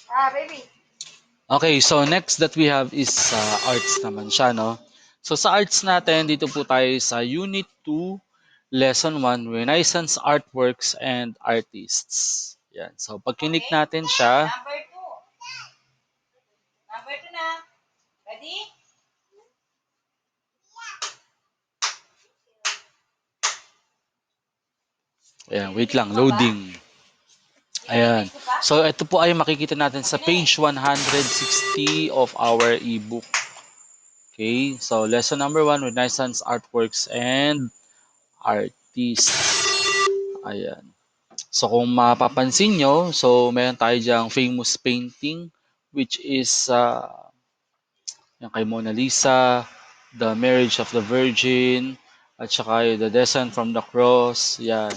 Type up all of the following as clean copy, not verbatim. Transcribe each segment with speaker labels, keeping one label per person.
Speaker 1: Baby.
Speaker 2: Okay, so next that we have is arts naman siya, no? So sa arts natin, dito po tayo sa Unit 2, Lesson 1, Renaissance Artworks and Artists. Yan. So pag click
Speaker 1: Okay.
Speaker 2: natin siya,
Speaker 1: Number 2. Number 2 na. Ready?
Speaker 2: ayan, wait
Speaker 1: Binibig
Speaker 2: lang,
Speaker 1: mo pa ba?
Speaker 2: loading. Ayan.
Speaker 1: Binibig ko pa?
Speaker 2: So ito po ay makikita natin sa
Speaker 1: Okay na eh.
Speaker 2: page 160 of our ebook. Okay, so lesson number 1, Renaissance Artworks and Artists. Ayan. So kung mapapansin nyo, so meron tayo diyang famous painting which is yung kay Mona Lisa, The Marriage of the Virgin, at saka yung The Descent from the Cross. Yan.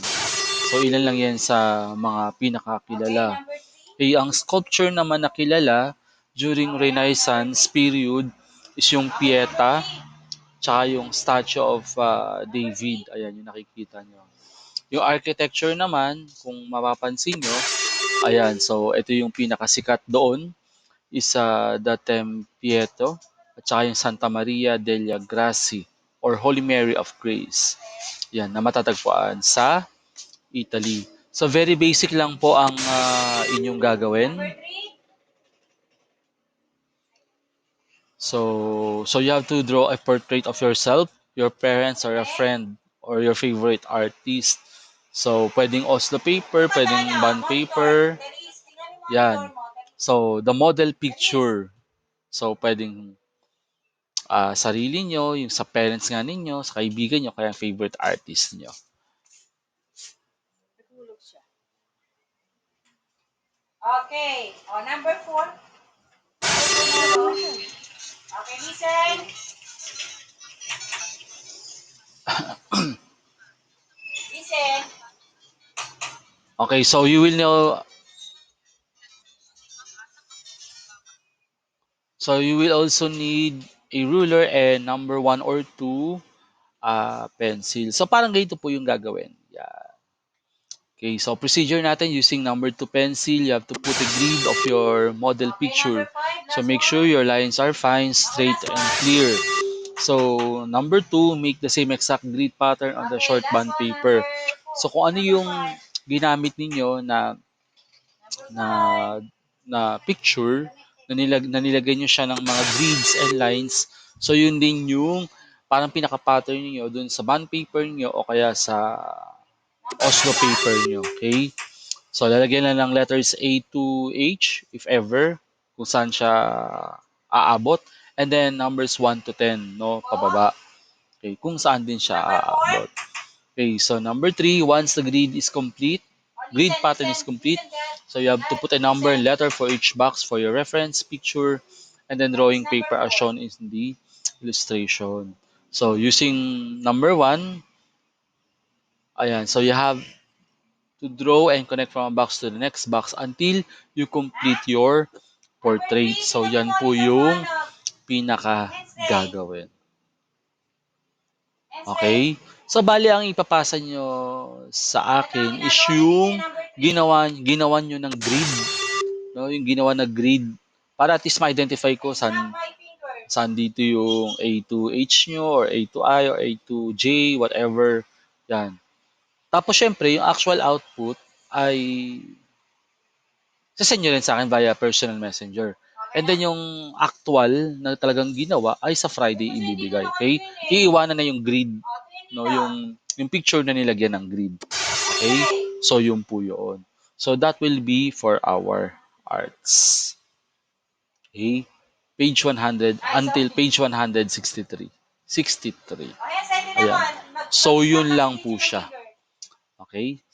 Speaker 2: So ilan lang yan sa mga
Speaker 1: Okay,
Speaker 2: pinakakilala.
Speaker 1: number 3.
Speaker 2: Eh, ang sculpture naman na kilala during
Speaker 1: Okay na, number
Speaker 2: Renaissance
Speaker 1: 3.
Speaker 2: period is yung
Speaker 1: Okay, number
Speaker 2: Pieta,
Speaker 1: 3.
Speaker 2: tsaka yung Statue of
Speaker 1: Number
Speaker 2: David.
Speaker 1: 3.
Speaker 2: Ayan, yung nakikita nyo. Yung architecture naman, kung mapapansin nyo, ayan, so ito yung pinakasikat doon, is the Tempieto, at saka yung Santa Maria delle Grazie, or Holy Mary of Grace. Yan, na matatagpuan sa Italy. So very basic lang po ang inyong gagawin.
Speaker 1: Number 3.
Speaker 2: So you have to draw a portrait of yourself, your parents, or a
Speaker 1: Okay.
Speaker 2: friend, or your favorite artist. So, pwedeng Oslo paper, pwedeng bond
Speaker 1: Monitor.
Speaker 2: paper.
Speaker 1: Teris, tingnan yung monitor
Speaker 2: Yan.
Speaker 1: mo. Teris.
Speaker 2: So, the model
Speaker 1: Teris.
Speaker 2: picture. So, pwedeng sarili nyo, yung sa parents nga ninyo, sa kaibigan nyo, kaya favorite artist nyo.
Speaker 1: Natulog siya. Okay. Number 4. Number 4 na, Okay, listen. Listen.
Speaker 2: Okay, so you will know, so you will also need a ruler and number 1 or 2 pencil. So, parang ganito po yung gagawin. Yeah. Okay, so procedure natin using number 2 pencil, you have to put a grid of your model
Speaker 1: Okay, number
Speaker 2: picture.
Speaker 1: 5.
Speaker 2: So
Speaker 1: Last
Speaker 2: make sure
Speaker 1: one.
Speaker 2: your lines are fine, straight,
Speaker 1: Last
Speaker 2: and
Speaker 1: one.
Speaker 2: clear. So number 2, make the same exact grid pattern on the
Speaker 1: Okay,
Speaker 2: short
Speaker 1: last
Speaker 2: band
Speaker 1: one.
Speaker 2: paper.
Speaker 1: Number 4.
Speaker 2: So kung ano
Speaker 1: Number
Speaker 2: yung
Speaker 1: 5.
Speaker 2: ginamit ninyo na
Speaker 1: Number
Speaker 2: na
Speaker 1: 5.
Speaker 2: na picture, na nilagay nyo siya ng mga grids and lines, so yun din yung parang pinaka-pattern niyo dun sa bond paper niyo o kaya sa
Speaker 1: Number
Speaker 2: Oslo
Speaker 1: 5 ah.
Speaker 2: paper niyo, okay? So, lalagyan lang ng letters A to H, if ever, kung saan siya aabot. And then, numbers 1 to 10, no?
Speaker 1: Po.
Speaker 2: Pababa. Okay, kung saan din siya
Speaker 1: Number 4.
Speaker 2: aabot. Okay, so number 3, once the grid is complete, grid
Speaker 1: Listen,
Speaker 2: pattern
Speaker 1: listen.
Speaker 2: is complete,
Speaker 1: Listen, Dad.
Speaker 2: so you have to put a number
Speaker 1: Listen.
Speaker 2: and letter for each box for your reference picture, and then
Speaker 1: What is
Speaker 2: drawing
Speaker 1: number
Speaker 2: paper as
Speaker 1: 4?
Speaker 2: shown in the illustration. So, using number 1, ayan, so you have to draw and connect from a box to the next box until you
Speaker 1: Ha?
Speaker 2: complete your
Speaker 1: Number 3.
Speaker 2: portrait. So,
Speaker 1: Tingnan
Speaker 2: yan
Speaker 1: mo.
Speaker 2: po
Speaker 1: Listen mo
Speaker 2: yung
Speaker 1: ano.
Speaker 2: pinaka
Speaker 1: Wednesday.
Speaker 2: gagawin.
Speaker 1: Wednesday.
Speaker 2: Okay? So, bali ang ipapasa nyo sa
Speaker 1: Ito ang
Speaker 2: akin is
Speaker 1: ginagawa ni DJ
Speaker 2: yung
Speaker 1: number 3.
Speaker 2: ginawa nyo ng grid. No? Yung ginawa na grid. Para at least ma-identify ko
Speaker 1: I snap
Speaker 2: saan,
Speaker 1: my fingers.
Speaker 2: saan dito yung A to H nyo or A to I or A to J, whatever. Yan. Tapos, syempre, yung actual output ay sasend nyo rin sa akin via personal messenger.
Speaker 1: Okay
Speaker 2: And
Speaker 1: na?
Speaker 2: then yung actual na talagang ginawa ay sa Friday
Speaker 1: Kasi hindi ko
Speaker 2: ibibigay. Okay?
Speaker 1: naka-twin eh.
Speaker 2: Iiwanan na yung grid,
Speaker 1: Twin
Speaker 2: no,
Speaker 1: nila.
Speaker 2: yung picture na nilagyan ng grid. Okay?
Speaker 1: Wednesday.
Speaker 2: So yun po yun. So that will be for our arts. Okay? Page 100
Speaker 1: Ay, so,
Speaker 2: until page 163. 63.
Speaker 1: ayan, send na mo.
Speaker 2: Ayan. So
Speaker 1: Mag-snap
Speaker 2: yun
Speaker 1: kasi
Speaker 2: lang
Speaker 1: DJ
Speaker 2: po
Speaker 1: ng
Speaker 2: siya.
Speaker 1: finger.
Speaker 2: Okay?